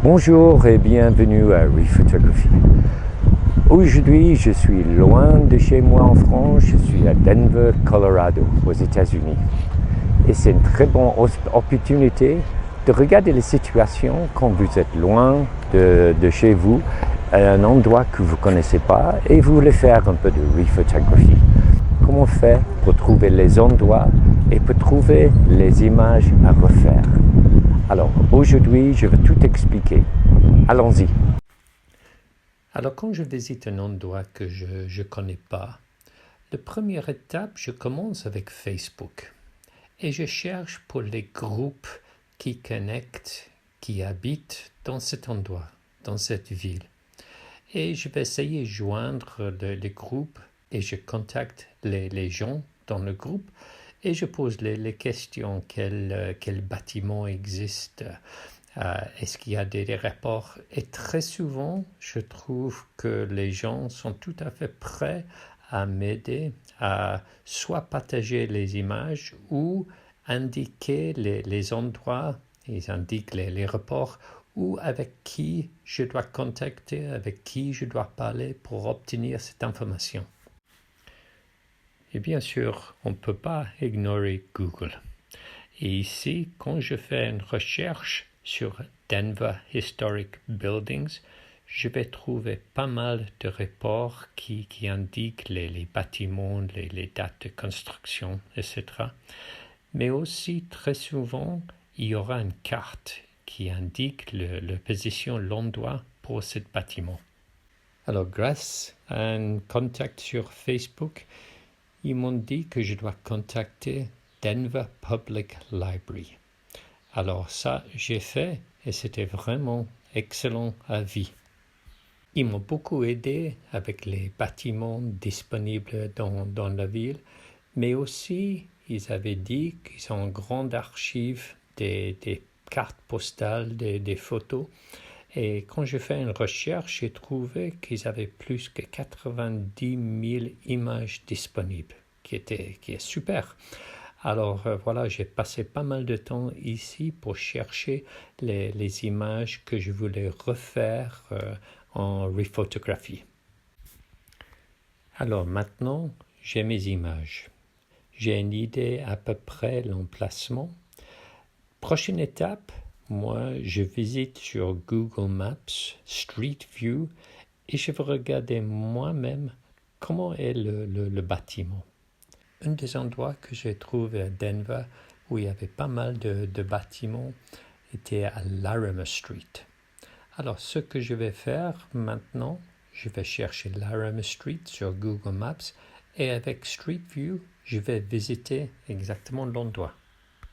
Bonjour et bienvenue à Rephotography. Aujourd'hui, je suis loin de chez moi en France, je suis à Denver, Colorado, aux États-Unis. Et c'est une très bonne opportunité de regarder les situations quand vous êtes loin de chez vous, à un endroit que vous ne connaissez pas et vous voulez faire un peu de Rephotography. Comment faire pour trouver les endroits et pour trouver les images à refaire. Alors, aujourd'hui, je vais tout expliquer. Allons-y. Alors, quand je visite un endroit que je ne connais pas, la première étape, je commence avec Facebook. Et je cherche pour les groupes qui connectent, qui habitent dans cet endroit, dans cette ville. Et je vais essayer de joindre les groupes et je contacte les gens dans le groupe et je pose les questions, quel bâtiment existe, est-ce qu'il y a des rapports. Et très souvent, je trouve que les gens sont tout à fait prêts à m'aider, à soit partager les images ou indiquer les endroits, ils indiquent les rapports ou avec qui je dois contacter, avec qui je dois parler pour obtenir cette information. Et bien sûr, on ne peut pas ignorer Google. Et ici, quand je fais une recherche sur Denver Historic Buildings, je vais trouver pas mal de rapports qui indiquent les bâtiments, les dates de construction, etc. Mais aussi, très souvent, il y aura une carte qui indique la position, l'endroit pour ce bâtiment. Alors, grâce à un contact sur Facebook, ils m'ont dit que je dois contacter Denver Public Library. Alors ça, j'ai fait et c'était vraiment excellent à vie. Ils m'ont beaucoup aidé avec les bâtiments disponibles dans la ville, mais aussi ils avaient dit qu'ils ont une grande archive des cartes postales, des photos. Et quand j'ai fait une recherche, j'ai trouvé qu'ils avaient plus que 90 000 images disponibles, qui est super. Alors voilà, j'ai passé pas mal de temps ici pour chercher les images que je voulais refaire en rephotographie. Alors maintenant, j'ai mes images. J'ai une idée à peu près l'emplacement. Prochaine étape, moi, je visite sur Google Maps, Street View, et je vais regarder moi-même comment est le bâtiment. Un des endroits que j'ai trouvé à Denver où il y avait pas mal de bâtiments était à Larimer Street. Alors, ce que je vais faire maintenant, je vais chercher Larimer Street sur Google Maps et avec Street View, je vais visiter exactement l'endroit.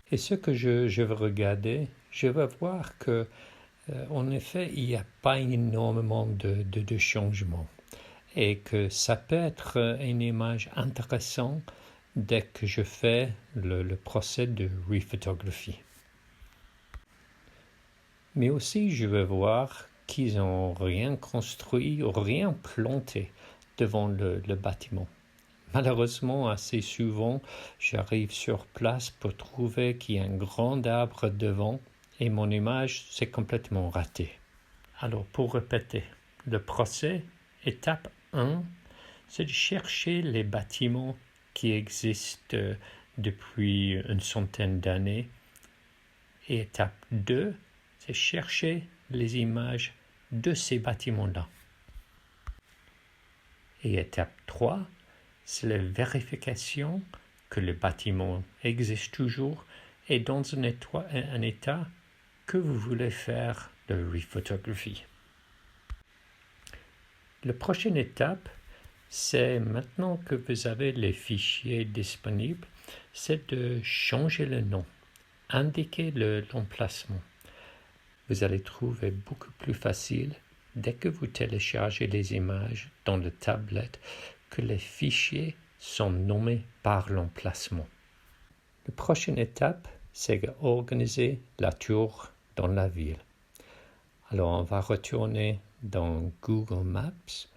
Et ce que je vais regarder, je vais voir que, en effet, il n'y a pas énormément de changements et que ça peut être une image intéressante dès que je fais le procès de rephotographie. Mais aussi, je vais voir qu'ils n'ont rien construit ou rien planté devant le bâtiment. Malheureusement, assez souvent, j'arrive sur place pour trouver qu'il y a un grand arbre devant et mon image s'est complètement ratée. Alors, pour répéter, le procès, étape 1, c'est de chercher les bâtiments qui existent depuis une centaine d'années. Et étape 2, c'est chercher les images de ces bâtiments-là. Et étape 3, c'est la vérification que le bâtiment existe toujours et dans un état que vous voulez faire de rephotographie. La prochaine étape, c'est maintenant que vous avez les fichiers disponibles, c'est de changer le nom, indiquer l'emplacement. Vous allez trouver beaucoup plus facile dès que vous téléchargez les images dans le tablette que les fichiers sont nommés par l'emplacement. La prochaine étape, c'est d'organiser la tour dans la ville. Alors, on va retourner dans Google Maps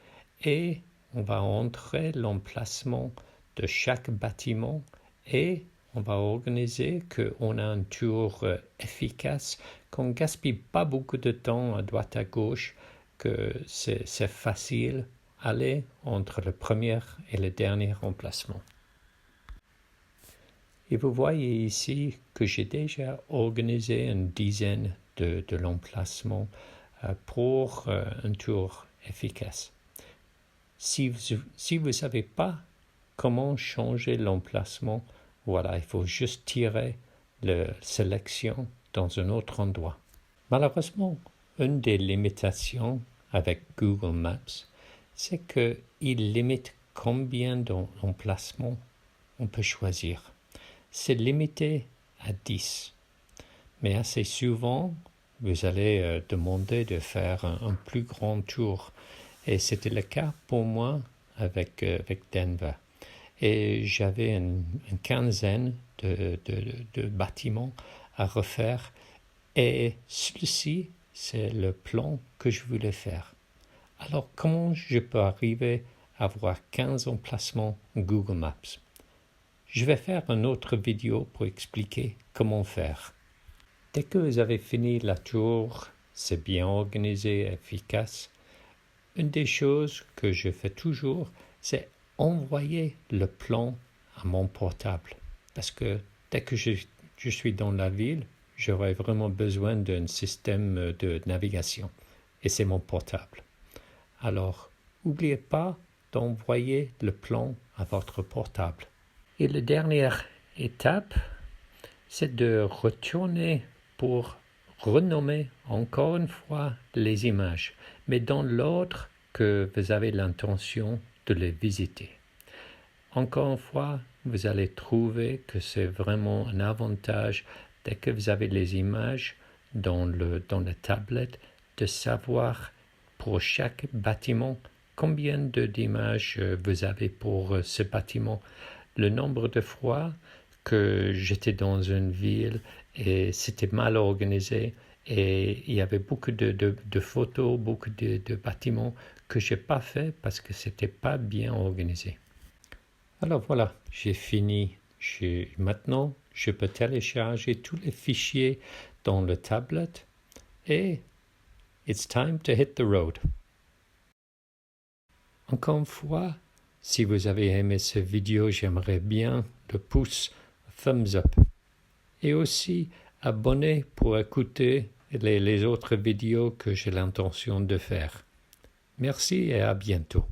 et on va entrer l'emplacement de chaque bâtiment et on va organiser qu'on a un tour efficace qu'on gaspille pas beaucoup de temps à droite à gauche, que c'est facile aller entre le premier et le dernier emplacement. Et vous voyez ici que j'ai déjà organisé une dizaine de l'emplacement pour un tour efficace. Si vous ne savez pas comment changer l'emplacement, voilà, il faut juste tirer la sélection dans un autre endroit. Malheureusement, une des limitations avec Google Maps, c'est qu'il limite combien d'emplacements on peut choisir. C'est limité à 10. Mais assez souvent, vous allez demander de faire un plus grand tour. Et c'était le cas pour moi avec Denver. Et j'avais une quinzaine de bâtiments à refaire. Et celui-ci, c'est le plan que je voulais faire. Alors, comment je peux arriver à avoir 15 emplacements Google Maps? Je vais faire une autre vidéo pour expliquer comment faire. Dès que vous avez fini la tour, c'est bien organisé, efficace. Une des choses que je fais toujours, c'est envoyer le plan à mon portable. Parce que dès que je suis dans la ville, j'aurai vraiment besoin d'un système de navigation. Et c'est mon portable. Alors, n'oubliez pas d'envoyer le plan à votre portable. Et la dernière étape, c'est de retourner pour renommer encore une fois les images, mais dans l'ordre que vous avez l'intention de les visiter. Encore une fois, vous allez trouver que c'est vraiment un avantage dès que vous avez les images dans la tablette de savoir pour chaque bâtiment combien d'images vous avez pour ce bâtiment. Le nombre de fois que j'étais dans une ville et c'était mal organisé et il y avait beaucoup de photos, beaucoup de bâtiments que je n'ai pas fait parce que c'était pas bien organisé. Alors voilà, j'ai fini. Maintenant, je peux télécharger tous les fichiers dans le tablette et it's time to hit the road. Encore une fois, si vous avez aimé cette vidéo, j'aimerais bien le pouce thumbs up. Et aussi, abonnez pour écouter les autres vidéos que j'ai l'intention de faire. Merci et à bientôt.